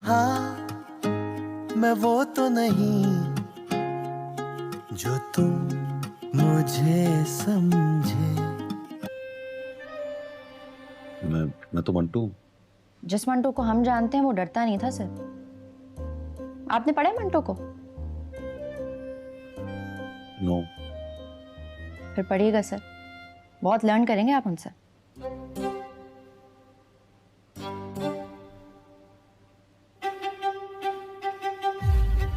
ہاں میں وہ تو نہیں جو تم مجھے سمجھے. میں تو منٹو ہوں. جس منٹو کو ہم جانتے ہیں وہ ڈرتا نہیں تھا سر. آپ نے پڑھا ہے منٹو کو؟ نو. پھر پڑھیے گا سر, بہت لرن کریں گے آپ ان سے.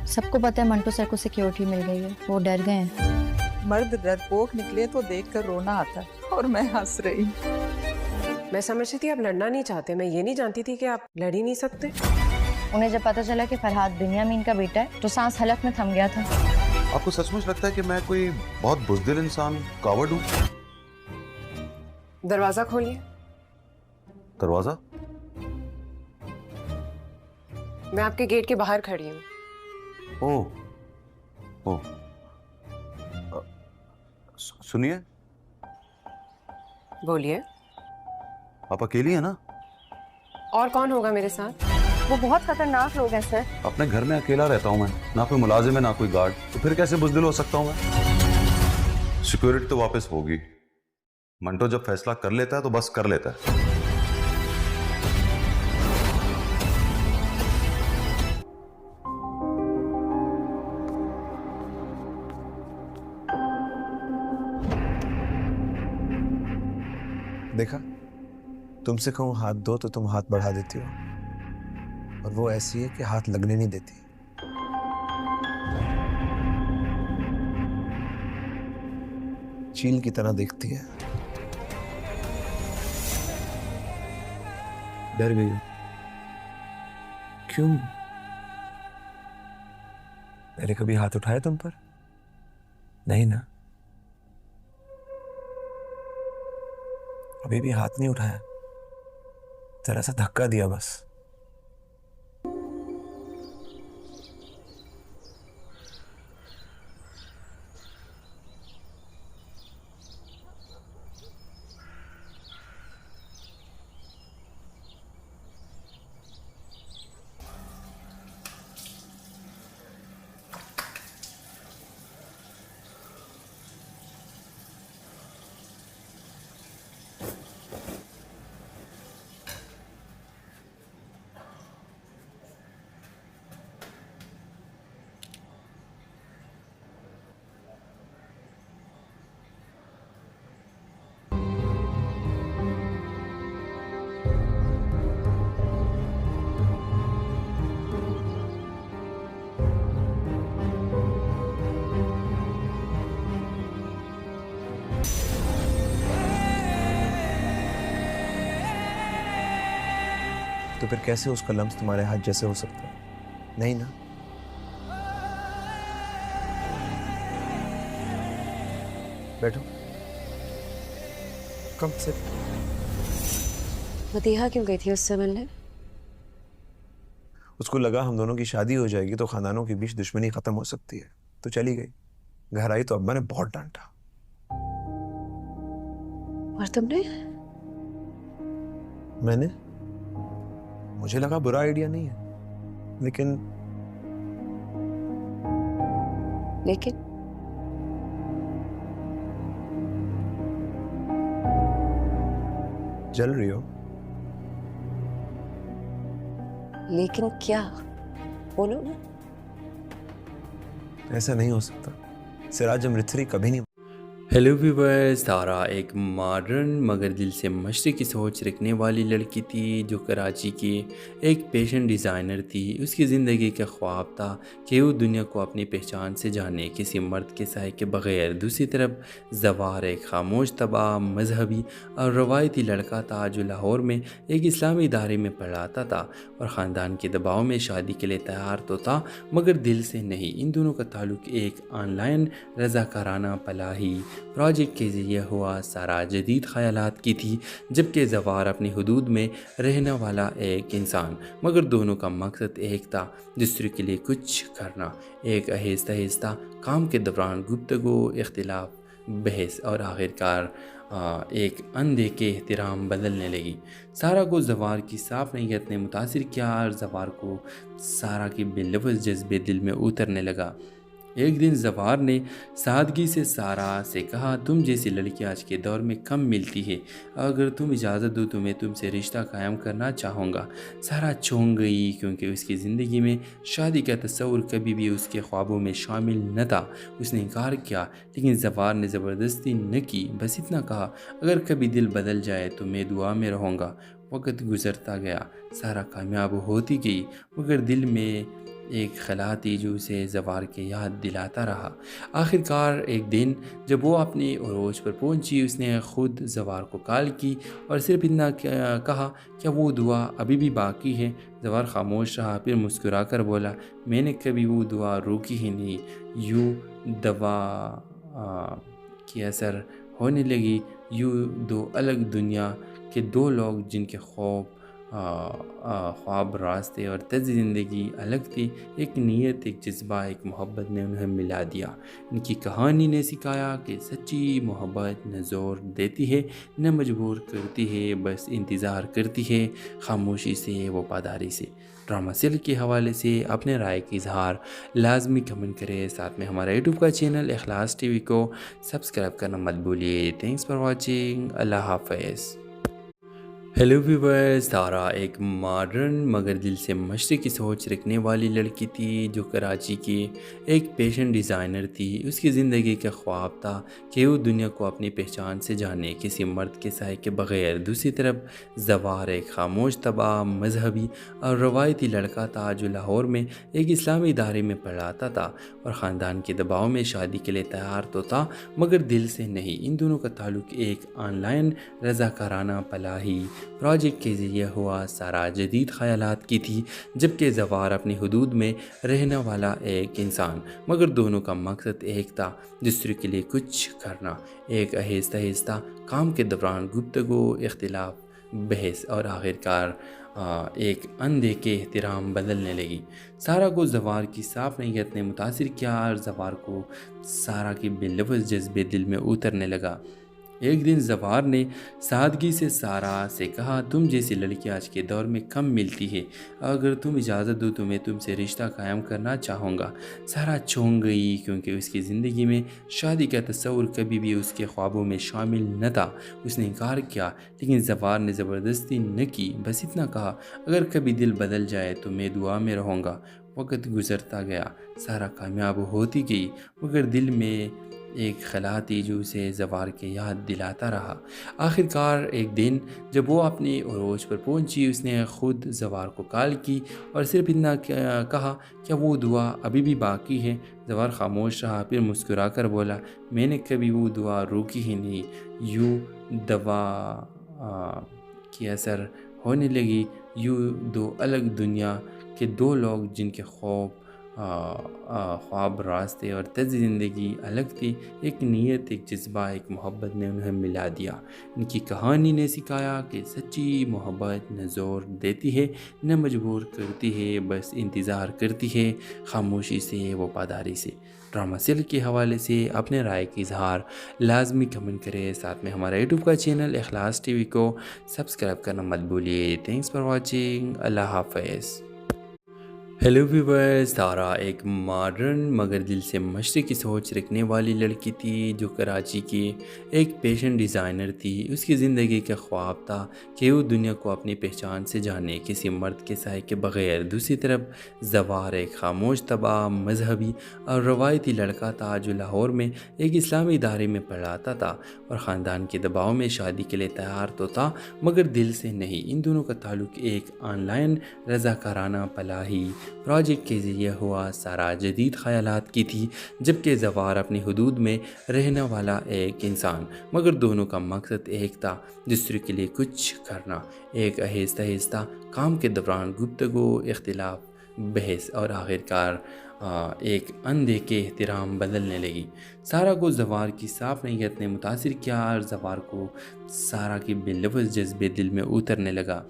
سب کو پتہ ہے منٹو سر کو سیکیورٹی مل گئی ہے, وہ ڈر گئے ہیں. مرد ڈرپوک نکلے تو دیکھ کر رونا آتا ہے, اور میں ہنس رہی. میں سمجھتی تھی آپ لڑنا نہیں چاہتے, میں یہ نہیں جانتی تھی کہ آپ لڑ ہی نہیں سکتے. انہیں جب پتا چلا کہ فرحاد بنیامین کا بیٹا ہے تو سانس حلق میں تھم گیا تھا. آپ کو سچ مچ لگتا ہے کہ میں کوئی بہت بزدل انسان, کاورڈ ہوں؟ دروازہ کھولیے. دروازہ؟ میں آپ کے گیٹ کے باہر کھڑی ہوں. او سنیے, بولیے. آپ اکیلی ہیں نا؟ اور کون ہوگا میرے ساتھ؟ وہ بہت خطرناک لوگ ہیں سر. اپنے گھر میں اکیلا رہتا ہوں میں, نہ کوئی ملازم ہے نہ کوئی گارڈ, تو پھر کیسے بزدل ہو سکتا ہوں میں؟ سیکورٹی تو واپس ہوگی. منٹو جب فیصلہ کر لیتا ہے تو بس کر لیتا ہے. دیکھا, تم سے کہوں ہاتھ دو تو تم ہاتھ بڑھا دیتی ہو, اور وہ ایسی ہے کہ ہاتھ لگنے نہیں دیتی. چیل کی طرح دیکھتی ہے. ڈر گئی ہو؟ کیوں؟ میں نے کبھی ہاتھ اٹھایا تم پر؟ نہیں نا. ابھی بھی ہاتھ نہیں اٹھایا, ذرا سا دھکا دیا بس. تو پھر کیسے اس کا لمس تمہارے ہاتھ جیسے ہو سکتا ہے؟ نہیں نا. بیٹھو, کم سے. مدیحہ کیوں گئی تھی اس سے ملنے؟ اس کو لگا ہم دونوں کی شادی ہو جائے گی تو خاندانوں کے بیچ دشمنی ختم ہو سکتی ہے, تو چلی گئی. گھر آئی تو ابا نے بہت ڈانٹا. اور تم نے؟ میں نے, مجھے لگا برا آئیڈیا نہیں ہے, لیکن جل رہی ہو. لیکن کیا؟ بولو نا. ایسا نہیں ہو سکتا. سراج امرتسری کبھی نہیں. ہیلو ویورز, تارا ایک ماڈرن مگر دل سے مشرقی سوچ رکھنے والی لڑکی تھی جو کراچی کی ایک فیشن ڈیزائنر تھی. اس کی زندگی کا خواب تھا کہ وہ دنیا کو اپنی پہچان سے جانے, کسی مرد کے سائے کے بغیر. دوسری طرف زوار ایک خاموش طبع, مذہبی اور روایتی لڑکا تھا جو لاہور میں ایک اسلامی ادارے میں پڑھاتا تھا اور خاندان کے دباؤ میں شادی کے لیے تیار تو تھا مگر دل سے نہیں. ان دونوں کا تعلق ایک آن لائن رضاکارانہ فلاحی پروجیکٹ کے ذریعے ہوا. سارا جدید خیالات کی تھی جبکہ زوار اپنی حدود میں رہنے والا ایک انسان, مگر دونوں کا مقصد ایک تھا, دوسرے کے لیے کچھ کرنا. ایک آہستہ آہستہ کام کے دوران گفتگو, اختلاف, بحث اور آخرکار ایک اندھے کے احترام بدلنے لگی۔ سارا کو زوار کی صاف نیت نے متاثر کیا اور زوار کو سارا کی بے لفظ جذبے دل میں اترنے لگا۔ ایک دن زوار نے سادگی سے سارا سے کہا، تم جیسی لڑکی آج کے دور میں کم ملتی ہے، اگر تم اجازت دو تو میں تم سے رشتہ قائم کرنا چاہوں گا۔ سارا چونک گئی کیونکہ اس کی زندگی میں شادی کا تصور کبھی بھی اس کے خوابوں میں شامل نہ تھا۔ اس نے انکار کیا، لیکن زوار نے زبردستی نہ کی، بس اتنا کہا، اگر کبھی دل بدل جائے تو میں دعا میں رہوں گا۔ وقت گزرتا گیا، سارا کامیاب ہوتی گئی، مگر دل میں ایک خلا تھی جو اسے زوار کے یاد دلاتا رہا۔ آخر کار ایک دن جب وہ اپنی عروج پر پہنچی، اس نے خود زوار کو کال کی اور صرف اتنا کہا، کیا وہ دعا ابھی بھی باقی ہے؟ زوار خاموش رہا، پھر مسکرا کر بولا، میں نے کبھی وہ دعا روکی ہی نہیں۔ یوں دوا کی اثر ہونے لگی، یوں دو الگ دنیا کے دو لوگ جن کے خواب، راستے اور طرز زندگی الگ تھی، ایک نیت، ایک جذبہ، ایک محبت نے انہیں ملا دیا۔ ان کی کہانی نے سکھایا کہ سچی محبت نہ زور دیتی ہے نہ مجبور کرتی ہے، بس انتظار کرتی ہے، خاموشی سے، وفاداری سے۔ ڈرامہ سیل کے حوالے سے اپنے رائے کا اظہار لازمی کمنٹ کریں، ساتھ میں ہمارا یوٹیوب کا چینل اخلاص ٹی وی کو سبسکرائب کرنا مت بھولیے۔ تھینکس فار واچنگ، اللہ حافظ۔ ہیلو ویورز، تارا ایک ماڈرن مگر دل سے مشرقی سوچ رکھنے والی لڑکی تھی جو کراچی کی ایک فیشن ڈیزائنر تھی۔ اس کی زندگی کا خواب تھا کہ وہ دنیا کو اپنی پہچان سے جانے، کسی مرد کے سائے کے بغیر۔ دوسری طرف زوار ایک خاموش طبع، مذہبی اور روایتی لڑکا تھا جو لاہور میں ایک اسلامی ادارے میں پڑھاتا تھا اور خاندان کے دباؤ میں شادی کے لیے تیار تو تھا مگر دل سے نہیں۔ ان دونوں کا تعلق ایک آن لائن رضاکارانہ فلاحی پروجیکٹ کے ذریعے ہوا۔ سارا جدید خیالات کی تھی جبکہ زوار اپنی حدود میں رہنے والا ایک انسان، مگر دونوں کا مقصد ایک تھا، دوسرے کے لیے کچھ کرنا۔ ایک آہستہ آہستہ کام کے دوران گفتگو، اختلاف، بحث اور آخرکار ایک اندھے کے احترام بدلنے لگی۔ سارا کو زوار کی صاف نیت نے متاثر کیا اور زوار کو سارا کی بے لفظ جذبے دل میں اترنے لگا۔ ایک دن زوار نے سادگی سے سارا سے کہا، تم جیسی لڑکی آج کے دور میں کم ملتی ہے، اگر تم اجازت دو تو میں تم سے رشتہ قائم کرنا چاہوں گا۔ سارا چونک گئی کیونکہ اس کی زندگی میں شادی کا تصور کبھی بھی اس کے خوابوں میں شامل نہ تھا۔ اس نے انکار کیا، لیکن زوار نے زبردستی نہ کی، بس اتنا کہا، اگر کبھی دل بدل جائے تو میں دعا میں رہوں گا۔ وقت گزرتا گیا، سارا کامیاب ہوتی گئی، مگر دل میں ایک خلا تھی جو اسے زوار کے یاد دلاتا رہا۔ آخر کار ایک دن جب وہ اپنی عروج پر پہنچی، اس نے خود زوار کو کال کی اور صرف اتنا کہا، کیا وہ دعا ابھی بھی باقی ہے؟ زوار خاموش رہا، پھر مسکرا کر بولا، میں نے کبھی وہ دعا روکی ہی نہیں۔ یوں دوا کی اثر ہونے لگی، یوں دو الگ دنیا کے دو لوگ جن کے خواب، راستے اور طرز زندگی الگ تھی، ایک نیت، ایک جذبہ، ایک محبت نے انہیں ملا دیا۔ ان کی کہانی نے سکھایا کہ سچی محبت نہ زور دیتی ہے نہ مجبور کرتی ہے، بس انتظار کرتی ہے، خاموشی سے، وفاداری سے۔ ڈرامہ سیل کے حوالے سے اپنے رائے کا اظہار لازمی کمنٹ کریں، ساتھ میں ہمارا یوٹیوب کا چینل اخلاص ٹی وی کو سبسکرائب کرنا مت بھولیے۔ تھینکس فار واچنگ، اللہ حافظ۔ ہیلو ویورز، تارا ایک ماڈرن مگر دل سے مشرقی سوچ رکھنے والی لڑکی تھی جو کراچی کی ایک فیشن ڈیزائنر تھی۔ اس کی زندگی کا خواب تھا کہ وہ دنیا کو اپنی پہچان سے جانے، کسی مرد کے سائے کے بغیر۔ دوسری طرف زوار ایک خاموش طبع، مذہبی اور روایتی لڑکا تھا جو لاہور میں ایک اسلامی ادارے میں پڑھاتا تھا اور خاندان کے دباؤ میں شادی کے لیے تیار تو تھا مگر دل سے نہیں۔ ان دونوں کا تعلق ایک آن لائن رضاکارانہ فلاحی پروجیکٹ کے ذریعے ہوا۔ سارا جدید خیالات کی تھی جبکہ زوار اپنی حدود میں رہنے والا ایک انسان، مگر دونوں کا مقصد ایک تھا، دوسرے کے لیے کچھ کرنا۔ ایک آہستہ آہستہ کام کے دوران گفتگو، اختلاف، بحث اور آخرکار ایک اندھے کے احترام بدلنے لگی۔ سارا کو زوار کی صاف نیت نے متاثر کیا اور زوار کو سارا کی بے لفظ جذبے دل میں اترنے لگا۔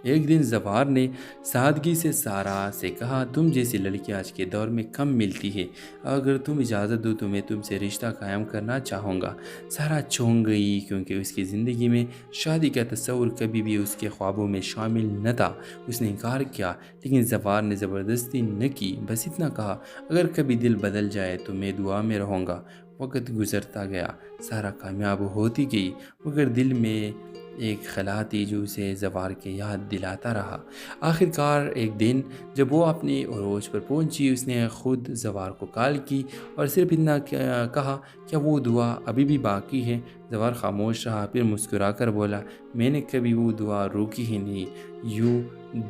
ایک دن زوار نے سادگی سے سارا سے کہا، تم جیسی لڑکی آج کے دور میں کم ملتی ہے، اگر تم اجازت دو تو میں تم سے رشتہ قائم کرنا چاہوں گا۔ سارا چونک گئی کیونکہ اس کی زندگی میں شادی کا تصور کبھی بھی اس کے خوابوں میں شامل نہ تھا۔ اس نے انکار کیا، لیکن زوار نے زبردستی نہ کی، بس اتنا کہا، اگر کبھی دل بدل جائے تو میں دعا میں رہوں گا۔ وقت گزرتا گیا، سارا کامیاب ہوتی گئی، مگر دل میں ایک خلا تھی جو اسے زوار کے یاد دلاتا رہا۔ آخر کار ایک دن جب وہ اپنی عروج پر پہنچی، اس نے خود زوار کو کال کی اور صرف اتنا کہا، کیا وہ دعا ابھی بھی باقی ہے؟ زوار خاموش رہا، پھر مسکرا کر بولا، میں نے کبھی وہ دعا روکی ہی نہیں۔ یوں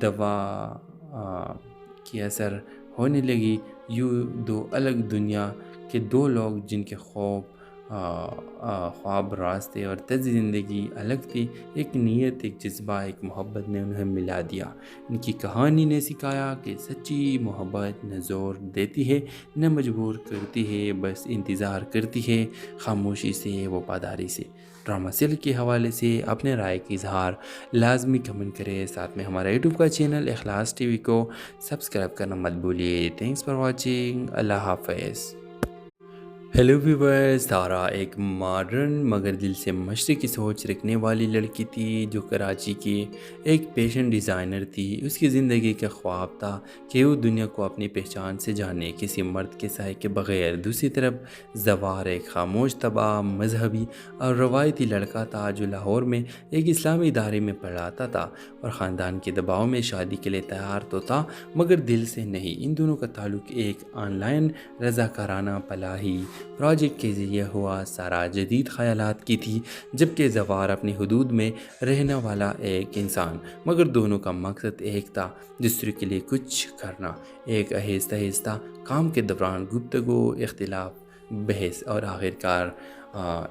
دوا کی اثر ہونے لگی، یوں دو الگ دنیا کے دو لوگ جن کے خواب، راستے اور طرز زندگی الگ تھی، ایک نیت، ایک جذبہ، ایک محبت نے انہیں ملا دیا۔ ان کی کہانی نے سکھایا کہ سچی محبت نہ زور دیتی ہے نہ مجبور کرتی ہے، بس انتظار کرتی ہے، خاموشی سے، وفاداری سے۔ ڈرامہ سیل کے حوالے سے اپنے رائے کا اظہار لازمی کمنٹ کریں، ساتھ میں ہمارا یوٹیوب کا چینل اخلاص ٹی وی کو سبسکرائب کرنا مت بھولیے۔ تھینکس فار واچنگ، اللہ حافظ۔ ہیلو ویورز، تارا ایک ماڈرن مگر دل سے مشرقی سوچ رکھنے والی لڑکی تھی جو کراچی کی ایک فیشن ڈیزائنر تھی۔ اس کی زندگی کا خواب تھا کہ وہ دنیا کو اپنی پہچان سے جانے، کسی مرد کے سائے کے بغیر۔ دوسری طرف زوار ایک خاموش طبع، مذہبی اور روایتی لڑکا تھا جو لاہور میں ایک اسلامی ادارے میں پڑھاتا تھا اور خاندان کے دباؤ میں شادی کے لیے تیار تو تھا مگر دل سے نہیں۔ ان دونوں کا تعلق ایک آن لائن رضاکارانہ فلاحی پروجیکٹ کے ذریعے ہوا۔ سارا جدید خیالات کی تھی جبکہ زوار اپنی حدود میں رہنے والا ایک انسان، مگر دونوں کا مقصد ایک تھا، دوسرے کے لیے کچھ کرنا۔ ایک آہستہ آہستہ کام کے دوران گفتگو، اختلاف، بحث اور آخرکار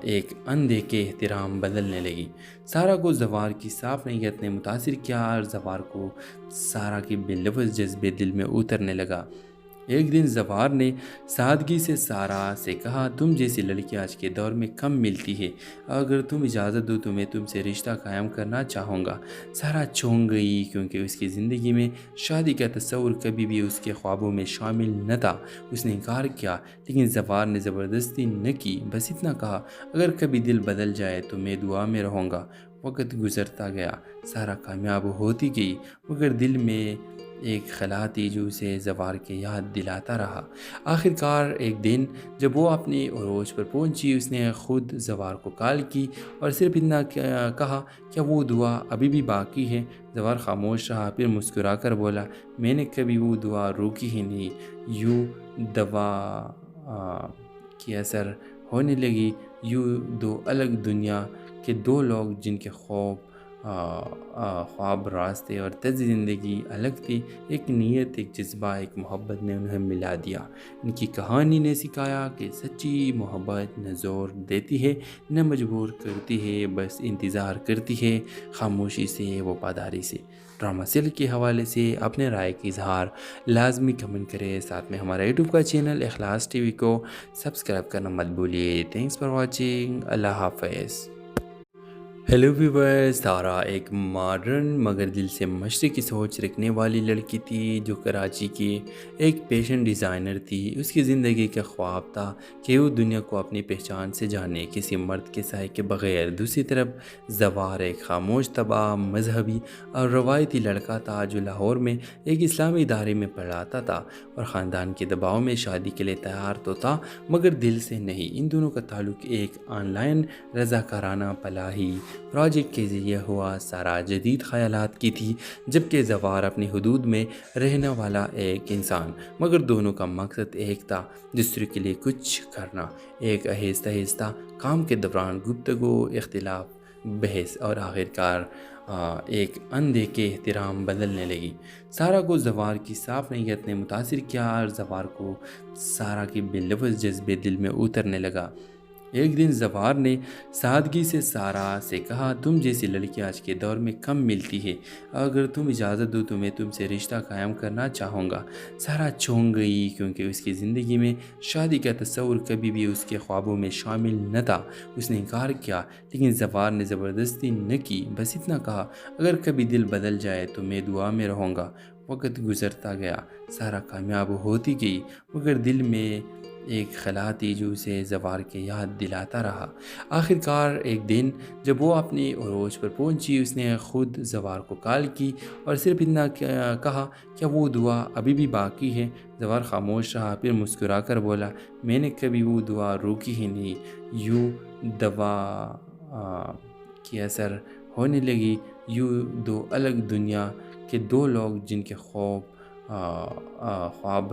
ایک اندیکھے احترام بدلنے لگی۔ سارا کو زوار کی صاف نیت نے متاثر کیا اور زوار کو سارا کے بے لفظ جذبے دل میں اترنے لگا۔ ایک دن زوار نے سادگی سے سارا سے کہا، تم جیسی لڑکی آج کے دور میں کم ملتی ہے، اگر تم اجازت دو تو میں تم سے رشتہ قائم کرنا چاہوں گا۔ سارا چونک گئی کیونکہ اس کی زندگی میں شادی کا تصور کبھی بھی اس کے خوابوں میں شامل نہ تھا۔ اس نے انکار کیا، لیکن زوار نے زبردستی نہ کی، بس اتنا کہا، اگر کبھی دل بدل جائے تو میں دعا میں رہوں گا۔ وقت گزرتا گیا، سارا کامیاب ہوتی گئی، مگر دل میں ایک خلا تھی جو اسے زوار کے یاد دلاتا رہا۔ آخر کار ایک دن جب وہ اپنی عروج پر پہنچی، اس نے خود زوار کو کال کی اور صرف اتنا کہا، کیا وہ دعا ابھی بھی باقی ہے؟ زوار خاموش رہا، پھر مسکرا کر بولا، میں نے کبھی وہ دعا روکی ہی نہیں۔ یوں دوا کی اثر ہونے لگی، یوں دو الگ دنیا کے دو لوگ جن کے خواب، راستے اور طرز زندگی الگ تھی، ایک نیت، ایک جذبہ، ایک محبت نے انہیں ملا دیا۔ ان کی کہانی نے سکھایا کہ سچی محبت نہ زور دیتی ہے نہ مجبور کرتی ہے، بس انتظار کرتی ہے، خاموشی سے، وفاداری سے۔ ڈرامہ سیل کے حوالے سے اپنے رائے کا اظہار لازمی کمنٹ کریں، ساتھ میں ہمارا یوٹیوب کا چینل اخلاص ٹی وی کو سبسکرائب کرنا مت بھولیے۔ تھینکس فار واچنگ، اللہ حافظ۔ ہیلو ویورز، تارا ایک ماڈرن مگر دل سے مشرقی سوچ رکھنے والی لڑکی تھی جو کراچی کی ایک فیشن ڈیزائنر تھی۔ اس کی زندگی کا خواب تھا کہ وہ دنیا کو اپنی پہچان سے جانے، کسی مرد کے سائے کے بغیر۔ دوسری طرف زوار ایک خاموش طبع، مذہبی اور روایتی لڑکا تھا جو لاہور میں ایک اسلامی ادارے میں پڑھاتا تھا اور خاندان کے دباؤ میں شادی کے لیے تیار تو تھا مگر دل سے نہیں۔ ان دونوں کا تعلق ایک آن لائن رضاکارانہ فلاحی پروجیکٹ کے ذریعے ہوا۔ سارا جدید خیالات کی تھی جبکہ زوار اپنی حدود میں رہنے والا ایک انسان، مگر دونوں کا مقصد ایک تھا، دوسرے کے لیے کچھ کرنا۔ ایک آہستہ آہستہ کام کے دوران گفتگو، اختلاف، بحث اور آخرکار ایک اندیکھے احترام بدلنے لگی۔ سارا کو زوار کی صاف نیت نے متاثر کیا اور زوار کو سارا کے بے لفظ جذبے دل میں اترنے لگا۔ ایک دن زوار نے سادگی سے سارا سے کہا، تم جیسی لڑکی آج کے دور میں کم ملتی ہے، اگر تم اجازت دو تو میں تم سے رشتہ قائم کرنا چاہوں گا۔ سارا چونک گئی کیونکہ اس کی زندگی میں شادی کا تصور کبھی بھی اس کے خوابوں میں شامل نہ تھا۔ اس نے انکار کیا، لیکن زوار نے زبردستی نہ کی، بس اتنا کہا، اگر کبھی دل بدل جائے تو میں دعا میں رہوں گا۔ وقت گزرتا گیا، سارا کامیاب ہوتی گئی، مگر دل میں ایک خلا تھی جو اسے زوار کے یاد دلاتا رہا۔ آخر کار ایک دن جب وہ اپنی عروج پر پہنچی، اس نے خود زوار کو کال کی اور صرف اتنا کہا، کیا وہ دعا ابھی بھی باقی ہے؟ زوار خاموش رہا، پھر مسکرا کر بولا، میں نے کبھی وہ دعا روکی ہی نہیں۔ یوں دوا کی اثر ہونے لگی، یوں دو الگ دنیا کے دو لوگ جن کے خواب،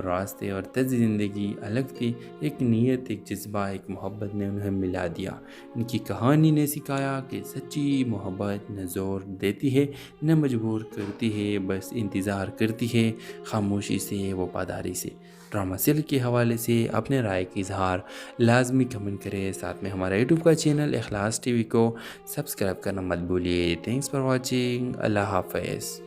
راستے اور طرز زندگی الگ تھی، ایک نیت، ایک جذبہ، ایک محبت نے انہیں ملا دیا۔ ان کی کہانی نے سکھایا کہ سچی محبت نہ زور دیتی ہے نہ مجبور کرتی ہے، بس انتظار کرتی ہے، خاموشی سے، وفاداری سے۔ ڈرامہ سیل کے حوالے سے اپنے رائے کی اظہار لازمی کمنٹ کریں، ساتھ میں ہمارا یوٹیوب کا چینل اخلاص ٹی وی کو سبسکرائب کرنا مت بھولیے۔ تھینکس فار واچنگ، اللہ حافظ۔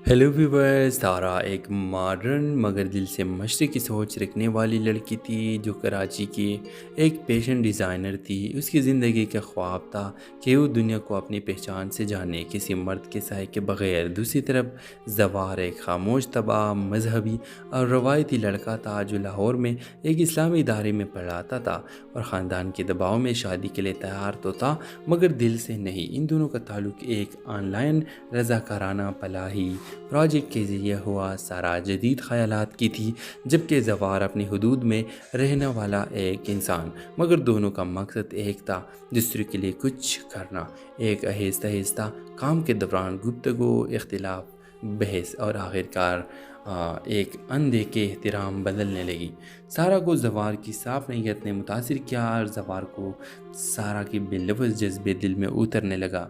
ہیلو ویورز، تارا ایک ماڈرن مگر دل سے مشرقی سوچ رکھنے والی لڑکی تھی جو کراچی کی ایک فیشن ڈیزائنر تھی۔ اس کی زندگی کا خواب تھا کہ وہ دنیا کو اپنی پہچان سے جانے، کسی مرد کے سائے کے بغیر۔ دوسری طرف زوار ایک خاموش طبع، مذہبی اور روایتی لڑکا تھا جو لاہور میں ایک اسلامی ادارے میں پڑھاتا تھا اور خاندان کے دباؤ میں شادی کے لیے تیار تو تھا مگر دل سے نہیں۔ ان دونوں کا تعلق ایک آن لائن رضاکارانہ فلاحی پروجیکٹ کے ذریعے ہوا۔ سارا جدید خیالات کی تھی جبکہ زوار اپنی حدود میں رہنے والا ایک انسان، مگر دونوں کا مقصد ایک تھا، دوسرے کے لیے کچھ کرنا۔ ایک آہستہ آہستہ کام کے دوران گفتگو، اختلاف، بحث اور آخرکار ایک اندھے احترام بدلنے لگی۔ سارا کو زوار کی صاف نیت نے متاثر کیا اور زوار کو سارا کے بے لفظ جذبے دل میں اترنے لگا۔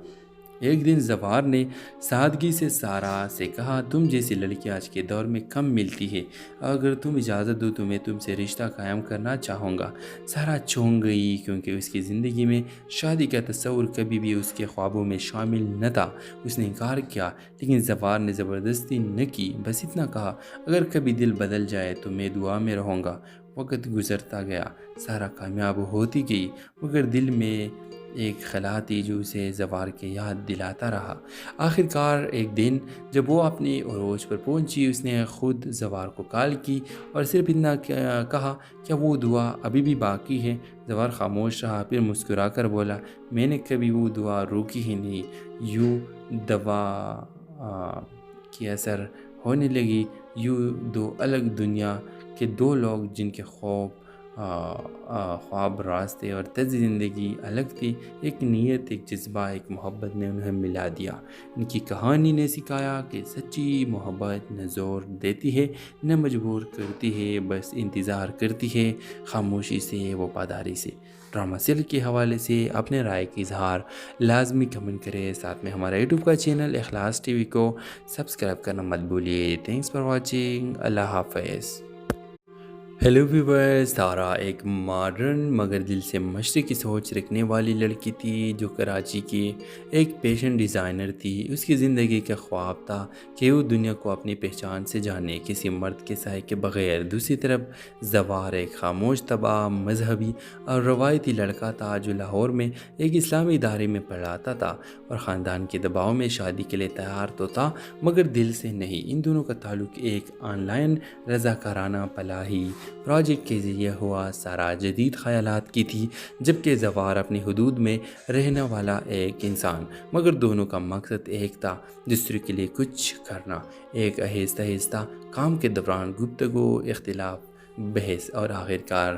ایک دن زوار نے سادگی سے سارا سے کہا، تم جیسی لڑکی آج کے دور میں کم ملتی ہے، اگر تم اجازت دو تو میں تم سے رشتہ قائم کرنا چاہوں گا۔ سارا چونک گئی کیونکہ اس کی زندگی میں شادی کا تصور کبھی بھی اس کے خوابوں میں شامل نہ تھا۔ اس نے انکار کیا، لیکن زوار نے زبردستی نہ کی، بس اتنا کہا، اگر کبھی دل بدل جائے تو میں دعا میں رہوں گا۔ وقت گزرتا گیا، سارا کامیاب ہوتی گئی، مگر دل میں ایک خلا تھی جو اسے زوار کے یاد دلاتا رہا۔ آخر کار ایک دن جب وہ اپنی عروج پر پہنچی، اس نے خود زوار کو کال کی اور صرف اتنا کہا، کیا وہ دعا ابھی بھی باقی ہے؟ زوار خاموش رہا، پھر مسکرا کر بولا، میں نے کبھی وہ دعا روکی ہی نہیں۔ یوں دوا کی اثر ہونے لگی، یوں دو الگ دنیا کے دو لوگ جن کے خواب، راستے اور طرز زندگی الگ تھی، ایک نیت، ایک جذبہ، ایک محبت نے انہیں ملا دیا۔ ان کی کہانی نے سکھایا کہ سچی محبت نہ زور دیتی ہے نہ مجبور کرتی ہے، بس انتظار کرتی ہے، خاموشی سے، وفاداری سے۔ ڈرامہ سیل کے حوالے سے اپنے رائے کی اظہار لازمی کمنٹ کریں، ساتھ میں ہمارا یوٹیوب کا چینل اخلاص ٹی وی کو سبسکرائب کرنا مت بھولیے۔ تھینکس فار واچنگ، اللہ حافظ۔ ہیلو ویورز، تارا ایک ماڈرن مگر دل سے مشرقی سوچ رکھنے والی لڑکی تھی جو کراچی کی ایک فیشن ڈیزائنر تھی۔ اس کی زندگی کا خواب تھا کہ وہ دنیا کو اپنی پہچان سے جانے، کسی مرد کے سائے کے بغیر۔ دوسری طرف زوار ایک خاموش طبع، مذہبی اور روایتی لڑکا تھا جو لاہور میں ایک اسلامی ادارے میں پڑھاتا تھا اور خاندان کے دباؤ میں شادی کے لیے تیار تو تھا مگر دل سے نہیں۔ ان دونوں کا تعلق ایک آن لائن رضاکارانہ فلاحی پروجیکٹ کے ذریعے ہوا۔ سارا جدید خیالات کی تھی جبکہ زوار اپنی حدود میں رہنے والا ایک انسان، مگر دونوں کا مقصد ایک تھا، دوسرے کے لیے کچھ کرنا۔ ایک آہستہ آہستہ کام کے دوران گفتگو، اختلاف، بحث اور آخرکار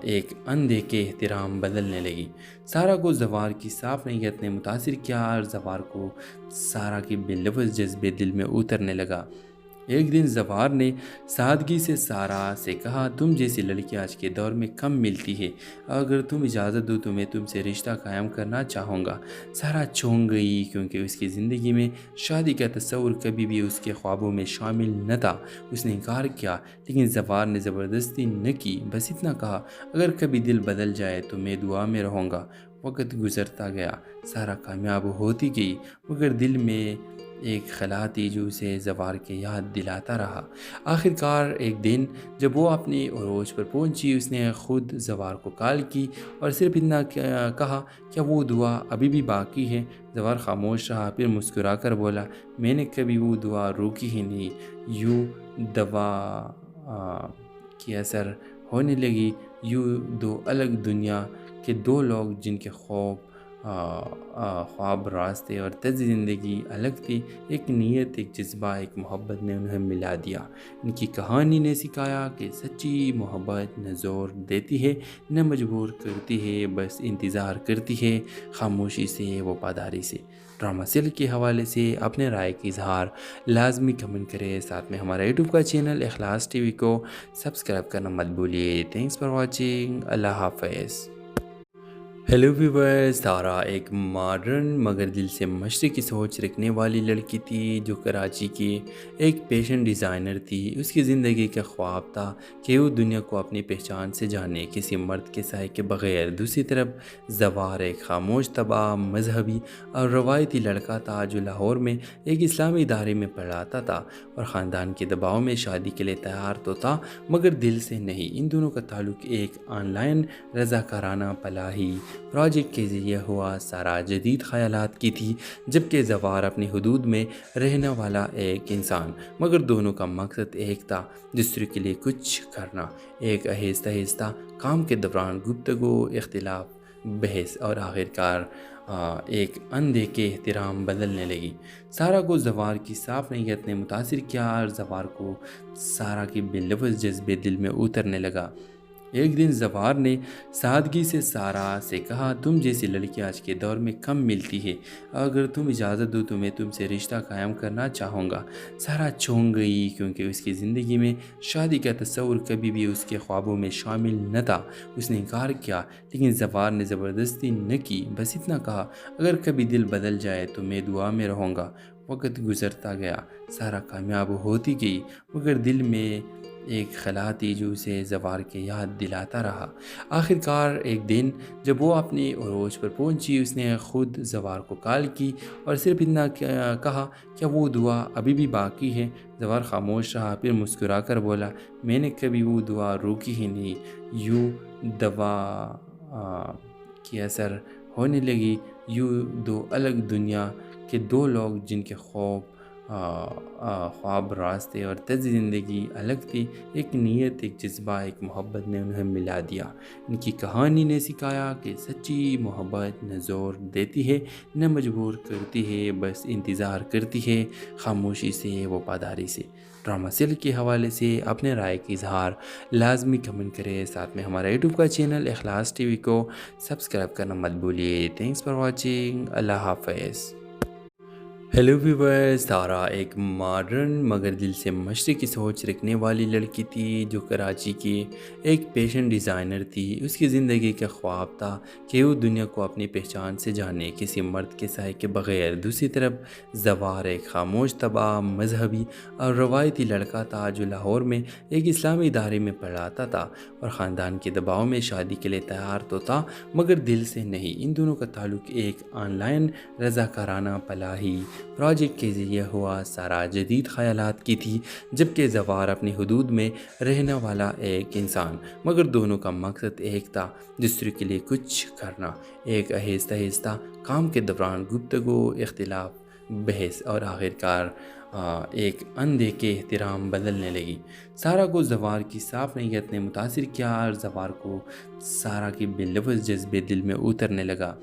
ایک اندھے احترام بدلنے لگی۔ سارا کو زوار کی صاف نیت نے متاثر کیا اور زوار کو سارا کے بے لفظ جذبے دل میں اترنے لگا۔ ایک دن زوار نے سادگی سے سارا سے کہا، تم جیسی لڑکی آج کے دور میں کم ملتی ہے، اگر تم اجازت دو تو میں تم سے رشتہ قائم کرنا چاہوں گا۔ سارا چونک گئی کیونکہ اس کی زندگی میں شادی کا تصور کبھی بھی اس کے خوابوں میں شامل نہ تھا۔ اس نے انکار کیا، لیکن زوار نے زبردستی نہ کی، بس اتنا کہا، اگر کبھی دل بدل جائے تو میں دعا میں رہوں گا۔ وقت گزرتا گیا، سارا کامیاب ہوتی گئی، مگر دل میں ایک خلا تھی جو اسے زوار کے یاد دلاتا رہا۔ آخر کار ایک دن جب وہ اپنی عروج پر پہنچی، اس نے خود زوار کو کال کی اور صرف اتنا کہا، کیا وہ دعا ابھی بھی باقی ہے؟ زوار خاموش رہا، پھر مسکرا کر بولا، میں نے کبھی وہ دعا روکی ہی نہیں۔ یوں دوا کی اثر ہونے لگی، یوں دو الگ دنیا کے دو لوگ جن کے خواب، راستے اور طرز زندگی الگ تھی، ایک نیت، ایک جذبہ، ایک محبت نے انہیں ملا دیا۔ ان کی کہانی نے سکھایا کہ سچی محبت نہ زور دیتی ہے نہ مجبور کرتی ہے، بس انتظار کرتی ہے، خاموشی سے، وفاداری سے۔ ڈرامہ سیل کے حوالے سے اپنے رائے کی اظہار لازمی کمنٹ کریں، ساتھ میں ہمارا یوٹیوب کا چینل اخلاص ٹی وی کو سبسکرائب کرنا مت بھولیے۔ تھینکس فار واچنگ، اللہ حافظ۔ ہیلو ویورز، تارا ایک ماڈرن مگر دل سے مشرقی سوچ رکھنے والی لڑکی تھی جو کراچی کی ایک فیشن ڈیزائنر تھی۔ اس کی زندگی کا خواب تھا کہ وہ دنیا کو اپنی پہچان سے جانے، کسی مرد کے سائے کے بغیر۔ دوسری طرف زوار ایک خاموش طبع، مذہبی اور روایتی لڑکا تھا جو لاہور میں ایک اسلامی ادارے میں پڑھاتا تھا اور خاندان کے دباؤ میں شادی کے لیے تیار تو تھا مگر دل سے نہیں۔ ان دونوں کا تعلق ایک آن لائن رضاکارانہ فلاحی پروجیکٹ کے ذریعے ہوا۔ سارا جدید خیالات کی تھی جبکہ زوار اپنی حدود میں رہنے والا ایک انسان، مگر دونوں کا مقصد ایک تھا، دوسرے کے لیے کچھ کرنا۔ ایک آہستہ آہستہ کام کے دوران گفتگو، اختلاف، بحث اور آخرکار ایک اندھے احترام بدلنے لگی۔ سارا کو زوار کی صاف نیت نے متاثر کیا اور زوار کو سارا کے بے لفظ جذبے دل میں اترنے لگا۔ ایک دن زوار نے سادگی سے سارا سے کہا، تم جیسی لڑکی آج کے دور میں کم ملتی ہے، اگر تم اجازت دو تو میں تم سے رشتہ قائم کرنا چاہوں گا۔ سارا چونک گئی کیونکہ اس کی زندگی میں شادی کا تصور کبھی بھی اس کے خوابوں میں شامل نہ تھا۔ اس نے انکار کیا، لیکن زوار نے زبردستی نہ کی، بس اتنا کہا، اگر کبھی دل بدل جائے تو میں دعا میں رہوں گا۔ وقت گزرتا گیا، سارا کامیاب ہوتی گئی، مگر دل میں ایک خلا تھی جو اسے زوار کے یاد دلاتا رہا۔ آخر کار ایک دن جب وہ اپنی عروج پر پہنچی، اس نے خود زوار کو کال کی اور صرف اتنا کہا، کیا وہ دعا ابھی بھی باقی ہے؟ زوار خاموش رہا، پھر مسکرا کر بولا، میں نے کبھی وہ دعا روکی ہی نہیں۔ یوں دوا کی اثر ہونے لگی، یوں دو الگ دنیا کے دو لوگ جن کے خواب، راستے اور طرز زندگی الگ تھی، ایک نیت، ایک جذبہ، ایک محبت نے انہیں ملا دیا۔ ان کی کہانی نے سکھایا کہ سچی محبت نہ زور دیتی ہے نہ مجبور کرتی ہے، بس انتظار کرتی ہے، خاموشی سے، وفاداری سے۔ ڈرامہ سیل کے حوالے سے اپنے رائے کی اظہار لازمی کمنٹ کریں، ساتھ میں ہمارا یوٹیوب کا چینل اخلاص ٹی وی کو سبسکرائب کرنا مت بھولیے۔ تھینکس فار واچنگ، اللہ حافظ۔ ہیلو ویورز، تارا ایک ماڈرن مگر دل سے مشرقی سوچ رکھنے والی لڑکی تھی جو کراچی کی ایک فیشن ڈیزائنر تھی۔ اس کی زندگی کا خواب تھا کہ وہ دنیا کو اپنی پہچان سے جانے، کسی مرد کے سائے کے بغیر۔ دوسری طرف زوار ایک خاموش طبع، مذہبی اور روایتی لڑکا تھا جو لاہور میں ایک اسلامی ادارے میں پڑھاتا تھا اور خاندان کے دباؤ میں شادی کے لیے تیار تو تھا مگر دل سے نہیں۔ ان دونوں کا تعلق ایک آن لائن رضاکارانہ فلاحی پروجیکٹ کے ذریعے ہوا۔ سارا جدید خیالات کی تھی جبکہ زوار اپنی حدود میں رہنے والا ایک انسان، مگر دونوں کا مقصد ایک تھا، دوسرے کے لیے کچھ کرنا۔ ایک آہستہ آہستہ کام کے دوران گفتگو، اختلاف، بحث اور آخرکار ایک اندھے احترام بدلنے لگی۔ سارا کو زوار کی صاف نیت نے متاثر کیا اور زوار کو سارا کے بے لفظ جذبے دل میں اترنے لگا۔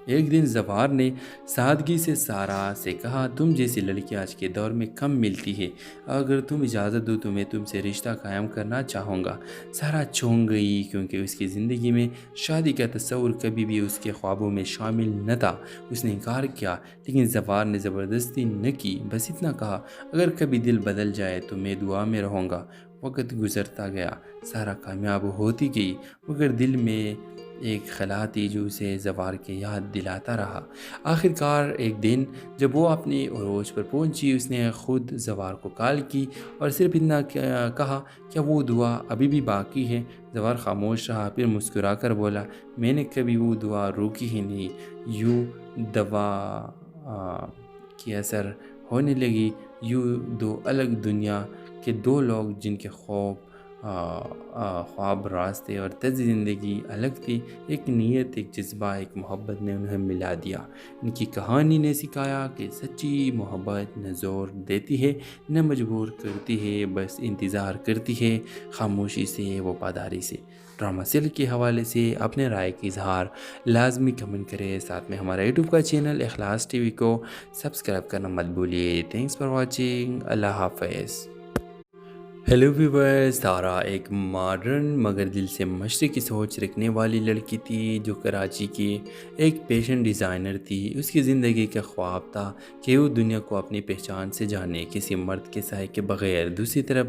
ایک دن زوار نے سادگی سے سارا سے کہا، تم جیسی لڑکی آج کے دور میں کم ملتی ہے، اگر تم اجازت دو تو میں تم سے رشتہ قائم کرنا چاہوں گا۔ سارا چونک گئی کیونکہ اس کی زندگی میں شادی کا تصور کبھی بھی اس کے خوابوں میں شامل نہ تھا۔ اس نے انکار کیا، لیکن زوار نے زبردستی نہ کی، بس اتنا کہا، اگر کبھی دل بدل جائے تو میں دعا میں رہوں گا۔ وقت گزرتا گیا، سارا کامیاب ہوتی گئی، مگر دل میں ایک خلا تھی جو اسے زوار کے یاد دلاتا رہا۔ آخر کار ایک دن جب وہ اپنی عروج پر پہنچی، اس نے خود زوار کو کال کی اور صرف اتنا کہا، کیا وہ دعا ابھی بھی باقی ہے؟ زوار خاموش رہا، پھر مسکرا کر بولا، میں نے کبھی وہ دعا روکی ہی نہیں۔ یوں دوا کی اثر ہونے لگی، یوں دو الگ دنیا کے دو لوگ جن کے خواب، راستے اور طرز زندگی الگ تھی، ایک نیت، ایک جذبہ، ایک محبت نے انہیں ملا دیا۔ ان کی کہانی نے سکھایا کہ سچی محبت نہ زور دیتی ہے نہ مجبور کرتی ہے، بس انتظار کرتی ہے، خاموشی سے، وفاداری سے۔ ڈرامہ سیل کے حوالے سے اپنے رائے کا اظہار لازمی کمنٹ کریں، ساتھ میں ہمارا یوٹیوب کا چینل اخلاص ٹی وی کو سبسکرائب کرنا مت بھولیے۔ تھینکس فار واچنگ، اللہ حافظ۔ ہیلو ویورز، تارا ایک ماڈرن مگر دل سے مشرقی سوچ رکھنے والی لڑکی تھی جو کراچی کی ایک فیشن ڈیزائنر تھی۔ اس کی زندگی کا خواب تھا کہ وہ دنیا کو اپنی پہچان سے جانے، کسی مرد کے سائے کے بغیر۔ دوسری طرف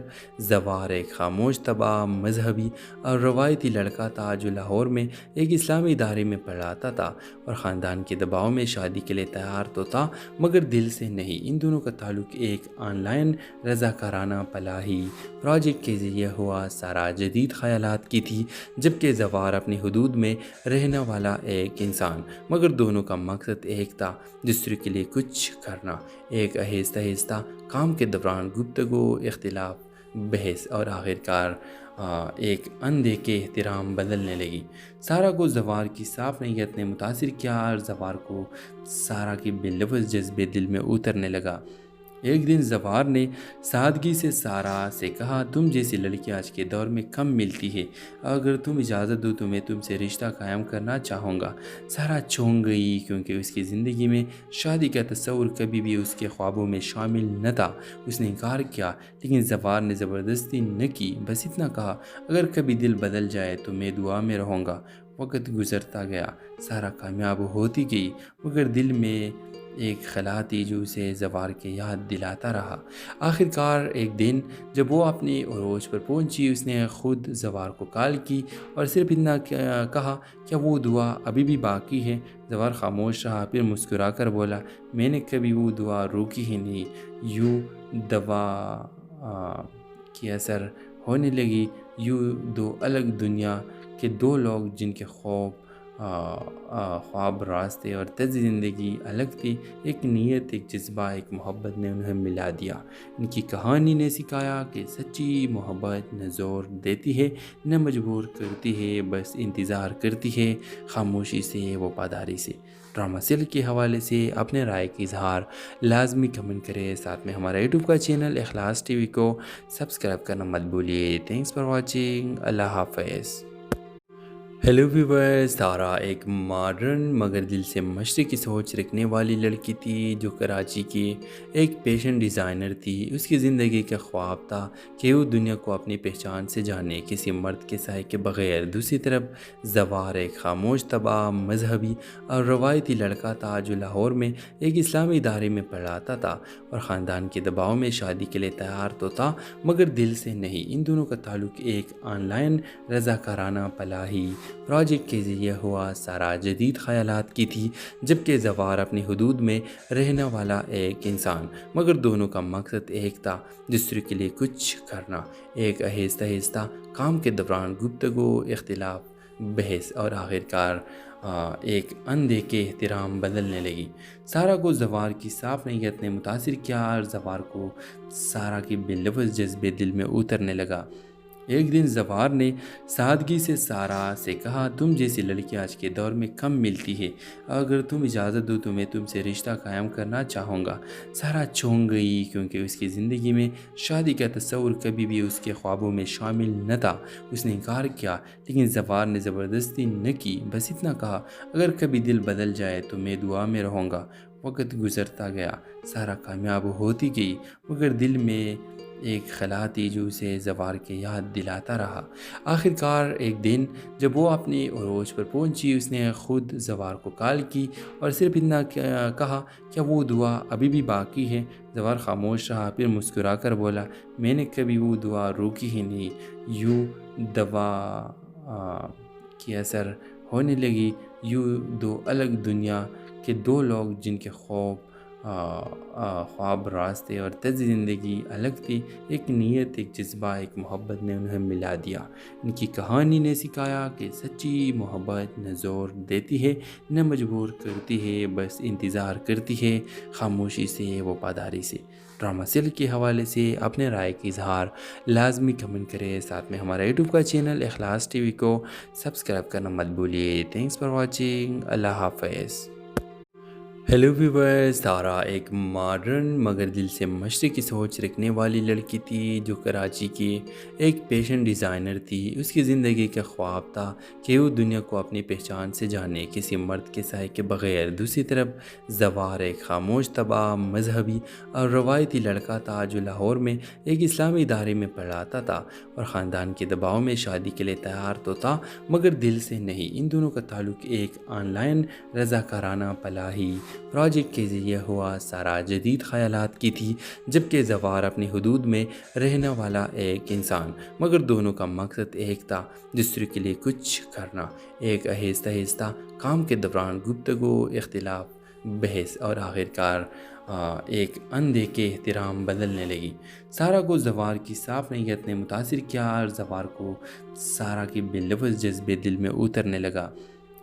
زوار ایک خاموش طبع، مذہبی اور روایتی لڑکا تھا جو لاہور میں ایک اسلامی ادارے میں پڑھاتا تھا اور خاندان کے دباؤ میں شادی کے لیے تیار تو تھا مگر دل سے نہیں۔ ان دونوں کا تعلق ایک آن لائن رضاکارانہ فلاحی پروجیکٹ کے ذریعے ہوا۔ سارا جدید خیالات کی تھی جبکہ زوار اپنی حدود میں رہنے والا ایک انسان، مگر دونوں کا مقصد ایک تھا، دوسرے کے لیے کچھ کرنا۔ ایک آہستہ آہستہ کام کے دوران گفتگو، اختلاف، بحث اور آخرکار ایک اندھیرے احترام بدلنے لگی۔ سارا کو زوار کی صاف نیت نے متاثر کیا اور زوار کو سارا کے بے لفظ جذبے دل میں اترنے لگا۔ ایک دن زوار نے سادگی سے سارا سے کہا، تم جیسی لڑکی آج کے دور میں کم ملتی ہے، اگر تم اجازت دو تو میں تم سے رشتہ قائم کرنا چاہوں گا۔ سارا چونک گئی کیونکہ اس کی زندگی میں شادی کا تصور کبھی بھی اس کے خوابوں میں شامل نہ تھا۔ اس نے انکار کیا، لیکن زوار نے زبردستی نہ کی، بس اتنا کہا، اگر کبھی دل بدل جائے تو میں دعا میں رہوں گا۔ وقت گزرتا گیا، سارا کامیاب ہوتی گئی، مگر دل میں ایک خلا تھی جو اسے زوار کے یاد دلاتا رہا۔ آخر کار ایک دن جب وہ اپنی عروج پر پہنچی، اس نے خود زوار کو کال کی اور صرف اتنا کہا، کیا وہ دعا ابھی بھی باقی ہے؟ زوار خاموش رہا، پھر مسکرا کر بولا، میں نے کبھی وہ دعا روکی ہی نہیں۔ یوں دوا کی اثر ہونے لگی، یوں دو الگ دنیا کے دو لوگ جن کے خواب، راستے اور طرز زندگی الگ تھی، ایک نیت، ایک جذبہ، ایک محبت نے انہیں ملا دیا۔ ان کی کہانی نے سکھایا کہ سچی محبت نہ زور دیتی ہے نہ مجبور کرتی ہے، بس انتظار کرتی ہے، خاموشی سے، وفاداری سے۔ ڈرامہ سیل کے حوالے سے اپنے رائے کا اظہار لازمی کمنٹ کریں، ساتھ میں ہمارا یوٹیوب کا چینل اخلاص ٹی وی کو سبسکرائب کرنا مت بھولیے۔ تھینکس فار واچنگ، اللہ حافظ۔ ہیلو ویورز، تارا ایک ماڈرن مگر دل سے مشرقی سوچ رکھنے والی لڑکی تھی جو کراچی کی ایک فیشن ڈیزائنر تھی۔ اس کی زندگی کا خواب تھا کہ وہ دنیا کو اپنی پہچان سے جانے، کسی مرد کے سائے کے بغیر۔ دوسری طرف زوار ایک خاموش طبع، مذہبی اور روایتی لڑکا تھا جو لاہور میں ایک اسلامی ادارے میں پڑھاتا تھا اور خاندان کے دباؤ میں شادی کے لیے تیار تو تھا مگر دل سے نہیں۔ ان دونوں کا تعلق ایک آن لائن رضاکارانہ فلاحی پروجیکٹ کے ذریعے ہوا۔ سارا جدید خیالات کی تھی جبکہ زوار اپنی حدود میں رہنے والا ایک انسان، مگر دونوں کا مقصد ایک تھا، دوسرے کے لیے کچھ کرنا۔ ایک آہستہ آہستہ کام کے دوران گفتگو، اختلاف، بحث اور آخرکار ایک اندھیرے احترام بدلنے لگی۔ سارا کو زوار کی صاف نیت نے متاثر کیا اور زوار کو سارا کے بے لفظ جذبے دل میں اترنے لگا۔ ایک دن زوار نے سادگی سے سارا سے کہا، تم جیسی لڑکی آج کے دور میں کم ملتی ہے، اگر تم اجازت دو تو میں تم سے رشتہ قائم کرنا چاہوں گا۔ سارا چونک گئی کیونکہ اس کی زندگی میں شادی کا تصور کبھی بھی اس کے خوابوں میں شامل نہ تھا۔ اس نے انکار کیا، لیکن زوار نے زبردستی نہ کی، بس اتنا کہا، اگر کبھی دل بدل جائے تو میں دعا میں رہوں گا۔ وقت گزرتا گیا، سارا کامیاب ہوتی گئی، مگر دل میں ایک خلا تھی جو اسے زوار کے یاد دلاتا رہا۔ آخر کار ایک دن جب وہ اپنی عروج پر پہنچی، اس نے خود زوار کو کال کی اور صرف اتنا کہا، کیا وہ دعا ابھی بھی باقی ہے؟ زوار خاموش رہا، پھر مسکرا کر بولا، میں نے کبھی وہ دعا روکی ہی نہیں۔ یوں دوا کی اثر ہونے لگی، یوں دو الگ دنیا کے دو لوگ جن کے خواب، راستے اور طرز زندگی الگ تھی، ایک نیت، ایک جذبہ، ایک محبت نے انہیں ملا دیا۔ ان کی کہانی نے سکھایا کہ سچی محبت نہ زور دیتی ہے نہ مجبور کرتی ہے، بس انتظار کرتی ہے، خاموشی سے، وفاداری سے۔ ڈرامہ سیل کے حوالے سے اپنے رائے کا اظہار لازمی کمنٹ کریں، ساتھ میں ہمارا یوٹیوب کا چینل اخلاص ٹی وی کو سبسکرائب کرنا مت بھولیے۔ تھینکس فار واچنگ، اللہ حافظ۔ ہیلو ویورز، تارا ایک ماڈرن مگر دل سے مشرقی سوچ رکھنے والی لڑکی تھی جو کراچی کی ایک فیشن ڈیزائنر تھی۔ اس کی زندگی کا خواب تھا کہ وہ دنیا کو اپنی پہچان سے جانے، کسی مرد کے سائے کے بغیر۔ دوسری طرف زوار ایک خاموش طبع، مذہبی اور روایتی لڑکا تھا جو لاہور میں ایک اسلامی ادارے میں پڑھاتا تھا اور خاندان کے دباؤ میں شادی کے لیے تیار تو تھا مگر دل سے نہیں۔ ان دونوں کا تعلق ایک آن لائن رضاکارانہ فلاحی پروجیکٹ کے ذریعے ہوا۔ سارا جدید خیالات کی تھی جبکہ زوار اپنی حدود میں رہنے والا ایک انسان، مگر دونوں کا مقصد ایک تھا، دوسرے کے لیے کچھ کرنا۔ ایک آہستہ آہستہ کام کے دوران گفتگو، اختلاف، بحث اور آخرکار ایک اندھے احترام بدلنے لگی۔ سارا کو زوار کی صاف نیت نے متاثر کیا اور زوار کو سارا کے بے لفظ جذبے دل میں اترنے لگا۔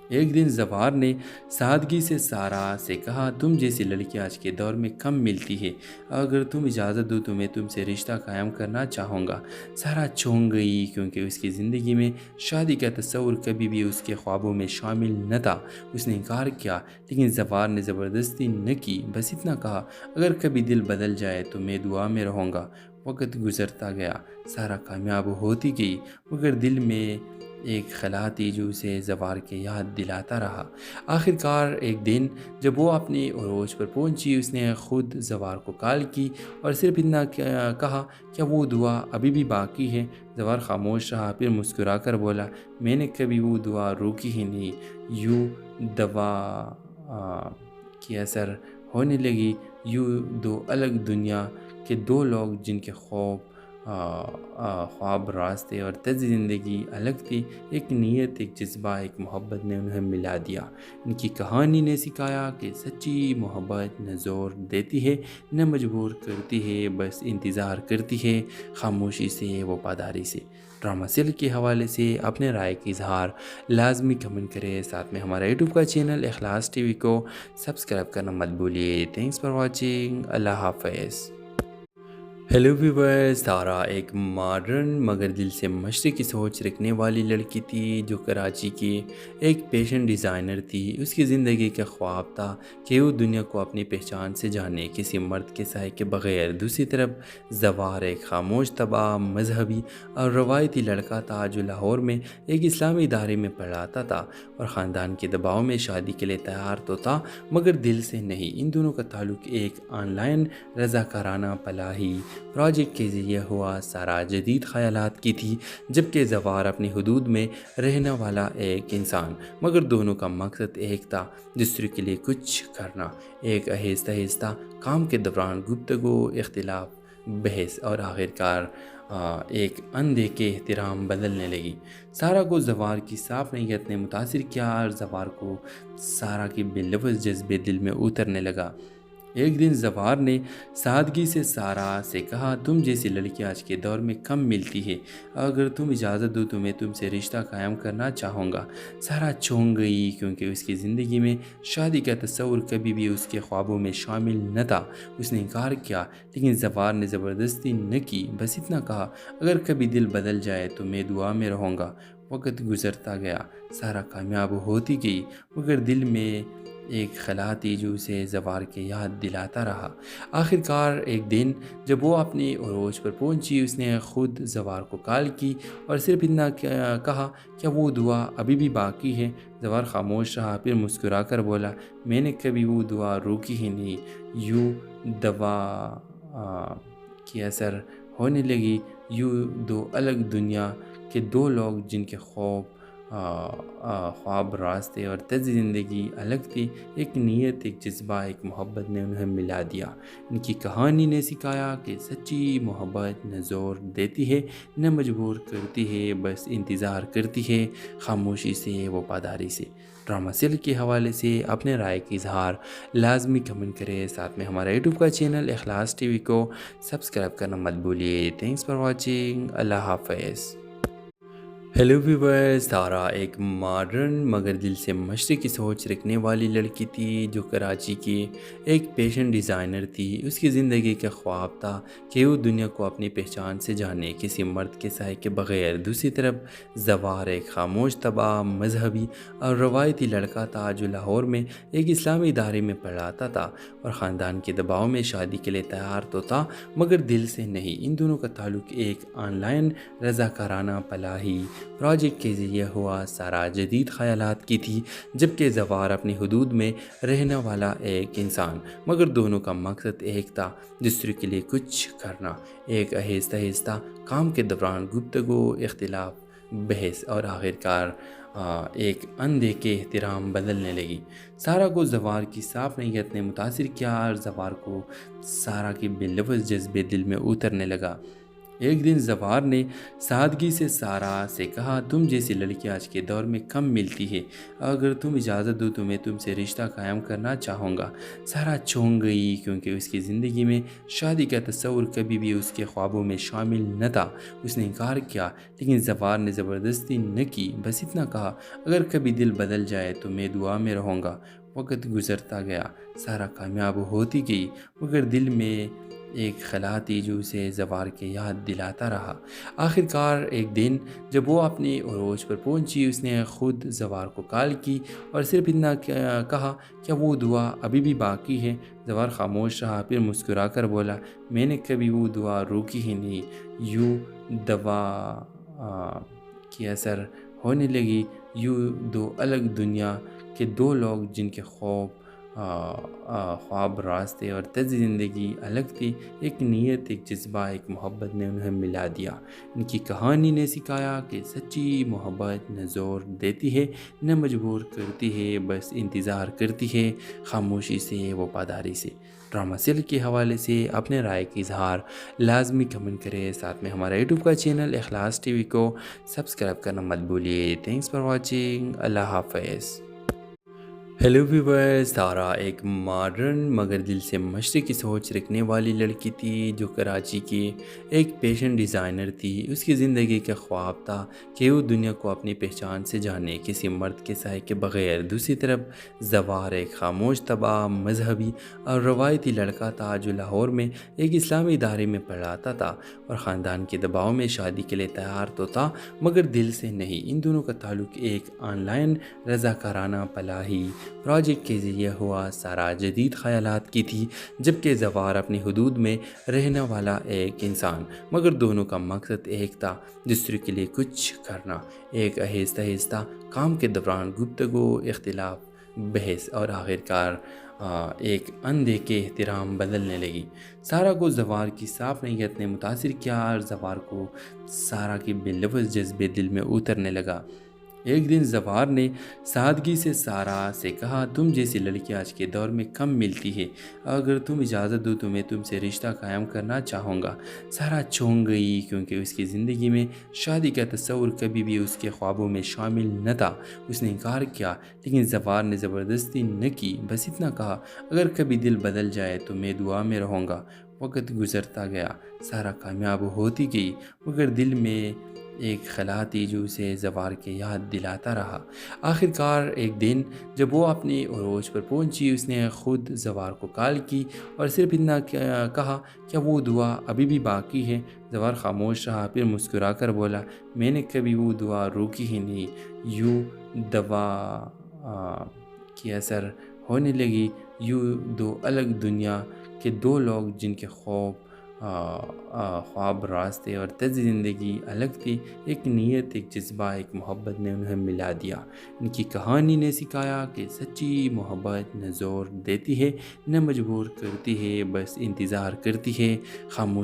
ایک دن زوار نے سادگی سے سارا سے کہا، تم جیسی لڑکی آج کے دور میں کم ملتی ہے، اگر تم اجازت دو تو میں تم سے رشتہ قائم کرنا چاہوں گا۔ سارا چونک گئی کیونکہ اس کی زندگی میں شادی کا تصور کبھی بھی اس کے خوابوں میں شامل نہ تھا۔ اس نے انکار کیا، لیکن زوار نے زبردستی نہ کی، بس اتنا کہا، اگر کبھی دل بدل جائے تو میں دعا میں رہوں گا۔ وقت گزرتا گیا، سارا کامیاب ہوتی گئی، مگر دل میں ایک خلا تھی جو اسے زوار کے یاد دلاتا رہا۔ آخر کار ایک دن جب وہ اپنی عروج پر پہنچی، اس نے خود زوار کو کال کی اور صرف اتنا کہا، کیا وہ دعا ابھی بھی باقی ہے؟ زوار خاموش رہا، پھر مسکرا کر بولا، میں نے کبھی وہ دعا روکی ہی نہیں۔ یوں دوا کی اثر ہونے لگی، یوں دو الگ دنیا کے دو لوگ جن کے خواب، راستے اور طرز زندگی الگ تھی، ایک نیت، ایک جذبہ، ایک محبت نے انہیں ملا دیا۔ ان کی کہانی نے سکھایا کہ سچی محبت نہ زور دیتی ہے نہ مجبور کرتی ہے، بس انتظار کرتی ہے، خاموشی سے، وفاداری سے۔ ڈرامہ سیل کے حوالے سے اپنے رائے کا اظہار لازمی کمنٹ کریں، ساتھ میں ہمارا یوٹیوب کا چینل اخلاص ٹی وی کو سبسکرائب کرنا مت بھولیے۔ تھینکس فار واچنگ، اللہ حافظ۔ ہیلو ویورز، تارا ایک ماڈرن مگر دل سے مشرقی سوچ رکھنے والی لڑکی تھی جو کراچی کی ایک فیشن ڈیزائنر تھی۔ اس کی زندگی کا خواب تھا کہ وہ دنیا کو اپنی پہچان سے جانے، کسی مرد کے سائے کے بغیر۔ دوسری طرف زوار ایک خاموش طبع، مذہبی اور روایتی لڑکا تھا جو لاہور میں ایک اسلامی ادارے میں پڑھاتا تھا اور خاندان کے دباؤ میں شادی کے لیے تیار تو تھا مگر دل سے نہیں۔ ان دونوں کا تعلق ایک آن لائن رضاکارانہ فلاحی پروجیکٹ کے ذریعے ہوا۔ سارا جدید خیالات کی تھی جبکہ زوار اپنی حدود میں رہنے والا ایک انسان، مگر دونوں کا مقصد ایک تھا، دوسرے کے لیے کچھ کرنا۔ ایک آہستہ آہستہ کام کے دوران گفتگو، اختلاف، بحث اور آخرکار ایک اندھے احترام بدلنے لگی۔ سارا کو زوار کی صاف نیت نے متاثر کیا اور زوار کو سارا کے بے لفظ جذبے دل میں اترنے لگا۔ ایک دن زوار نے سادگی سے سارا سے کہا، تم جیسی لڑکی آج کے دور میں کم ملتی ہے، اگر تم اجازت دو تو میں تم سے رشتہ قائم کرنا چاہوں گا۔ سارا چونک گئی کیونکہ اس کی زندگی میں شادی کا تصور کبھی بھی اس کے خوابوں میں شامل نہ تھا۔ اس نے انکار کیا، لیکن زوار نے زبردستی نہ کی، بس اتنا کہا، اگر کبھی دل بدل جائے تو میں دعا میں رہوں گا۔ وقت گزرتا گیا، سارا کامیاب ہوتی گئی، مگر دل میں ایک خلا تھی جو اسے زوار کے یاد دلاتا رہا۔ آخر کار ایک دن جب وہ اپنی عروج پر پہنچی، اس نے خود زوار کو کال کی اور صرف اتنا کہا، کیا وہ دعا ابھی بھی باقی ہے؟ زوار خاموش رہا، پھر مسکرا کر بولا، میں نے کبھی وہ دعا روکی ہی نہیں۔ یوں دوا کی اثر ہونے لگی، یوں دو الگ دنیا کے دو لوگ جن کے خواب، راستے اور طرز زندگی الگ تھی، ایک نیت، ایک جذبہ، ایک محبت نے انہیں ملا دیا۔ ان کی کہانی نے سکھایا کہ سچی محبت نہ زور دیتی ہے نہ مجبور کرتی ہے، بس انتظار کرتی ہے، خاموشی سے، وفاداری سے۔ ڈرامہ سیل کے حوالے سے اپنے رائے کا اظہار لازمی کمنٹ کریں، ساتھ میں ہمارا یوٹیوب کا چینل اخلاص ٹی وی کو سبسکرائب کرنا مت بھولیے۔ تھینکس فار واچنگ، اللہ حافظ۔ ہیلو ویورز، تارا ایک ماڈرن مگر دل سے مشرقی سوچ رکھنے والی لڑکی تھی جو کراچی کی ایک فیشن ڈیزائنر تھی۔ اس کی زندگی کا خواب تھا کہ وہ دنیا کو اپنی پہچان سے جانے، کسی مرد کے سائے کے بغیر۔ دوسری طرف زوار ایک خاموش طبع، مذہبی اور روایتی لڑکا تھا جو لاہور میں ایک اسلامی ادارے میں پڑھاتا تھا اور خاندان کے دباؤ میں شادی کے لیے تیار تو تھا مگر دل سے نہیں۔ ان دونوں کا تعلق ایک آن لائن رضاکارانہ فلاحی پروجیکٹ کے ذریعے ہوا۔ سارا جدید خیالات کی تھی جبکہ زوار اپنی حدود میں رہنے والا ایک انسان، مگر دونوں کا مقصد ایک تھا، دوسرے کے لیے کچھ کرنا۔ ایک آہستہ آہستہ کام کے دوران گفتگو، اختلاف، بحث اور آخرکار ایک اندھے احترام بدلنے لگی۔ سارا کو زوار کی صاف نیت نے متاثر کیا اور زوار کو سارا کے بے لفظ جذبے دل میں اترنے لگا۔ ایک دن زوار نے سادگی سے سارا سے کہا، تم جیسی لڑکی آج کے دور میں کم ملتی ہے، اگر تم اجازت دو تو میں تم سے رشتہ قائم کرنا چاہوں گا۔ سارا چونک گئی کیونکہ اس کی زندگی میں شادی کا تصور کبھی بھی اس کے خوابوں میں شامل نہ تھا۔ اس نے انکار کیا، لیکن زوار نے زبردستی نہ کی، بس اتنا کہا، اگر کبھی دل بدل جائے تو میں دعا میں رہوں گا۔ وقت گزرتا گیا، سارا کامیاب ہوتی گئی، مگر دل میں ایک خلا تھی جو اسے زوار کے یاد دلاتا رہا۔ آخر کار ایک دن جب وہ اپنی عروج پر پہنچی، اس نے خود زوار کو کال کی اور صرف اتنا کہا، کیا وہ دعا ابھی بھی باقی ہے؟ زوار خاموش رہا، پھر مسکرا کر بولا، میں نے کبھی وہ دعا روکی ہی نہیں۔ یوں دوا کی اثر ہونے لگی، یوں دو الگ دنیا کے دو لوگ جن کے خواب، راستے اور طرز زندگی الگ تھی، ایک نیت، ایک جذبہ، ایک محبت نے انہیں ملا دیا۔ ان کی کہانی نے سکھایا کہ سچی محبت نہ زور دیتی ہے نہ مجبور کرتی ہے، بس انتظار کرتی ہے، خاموشی سے، وفاداری سے۔ ڈرامہ سیل کے حوالے سے اپنے رائے کا اظہار لازمی کمنٹ کریں، ساتھ میں ہمارا یوٹیوب کا چینل اخلاص ٹی وی کو سبسکرائب کرنا مت بھولیے۔ تھینکس فار واچنگ، اللہ حافظ۔ ہیلو ویورز، تارا ایک ماڈرن مگر دل سے مشرقی سوچ رکھنے والی لڑکی تھی جو کراچی کی ایک فیشن ڈیزائنر تھی۔ اس کی زندگی کا خواب تھا کہ وہ دنیا کو اپنی پہچان سے جانے، کسی مرد کے سائے کے بغیر۔ دوسری طرف زوار ایک خاموش طبع، مذہبی اور روایتی لڑکا تھا جو لاہور میں ایک اسلامی ادارے میں پڑھاتا تھا اور خاندان کے دباؤ میں شادی کے لیے تیار تو تھا مگر دل سے نہیں۔ ان دونوں کا تعلق ایک آن لائن رضاکارانہ فلاحی پروجیکٹ کے ذریعے ہوا۔ سارا جدید خیالات کی تھی جبکہ زوار اپنی حدود میں رہنے والا ایک انسان، مگر دونوں کا مقصد ایک تھا، دوسرے کے لیے کچھ کرنا۔ ایک آہستہ آہستہ کام کے دوران گفتگو، اختلاف، بحث اور آخرکار ایک اندھے احترام بدلنے لگی۔ سارا کو زوار کی صاف نیت نے متاثر کیا اور زوار کو سارا کے بے لفظ جذبے دل میں اترنے لگا۔ ایک دن زوار نے سادگی سے سارا سے کہا، تم جیسی لڑکی آج کے دور میں کم ملتی ہے، اگر تم اجازت دو تو میں تم سے رشتہ قائم کرنا چاہوں گا۔ سارا چونک گئی کیونکہ اس کی زندگی میں شادی کا تصور کبھی بھی اس کے خوابوں میں شامل نہ تھا۔ اس نے انکار کیا، لیکن زوار نے زبردستی نہ کی، بس اتنا کہا، اگر کبھی دل بدل جائے تو میں دعا میں رہوں گا۔ وقت گزرتا گیا، سارا کامیاب ہوتی گئی، مگر دل میں ایک خلا تھی جو اسے زوار کے یاد دلاتا رہا۔ آخر کار ایک دن جب وہ اپنی عروج پر پہنچی، اس نے خود زوار کو کال کی اور صرف اتنا کہا، کیا وہ دعا ابھی بھی باقی ہے؟ زوار خاموش رہا، پھر مسکرا کر بولا، میں نے کبھی وہ دعا روکی ہی نہیں۔ یوں دوا کی اثر ہونے لگی، یوں دو الگ دنیا کے دو لوگ جن کے خواب، راستے اور طرز زندگی الگ تھی، ایک نیت، ایک جذبہ، ایک محبت نے انہیں ملا دیا۔ ان کی کہانی نے سکھایا کہ سچی محبت نہ زور دیتی ہے نہ مجبور کرتی ہے، بس انتظار کرتی ہے، خاموش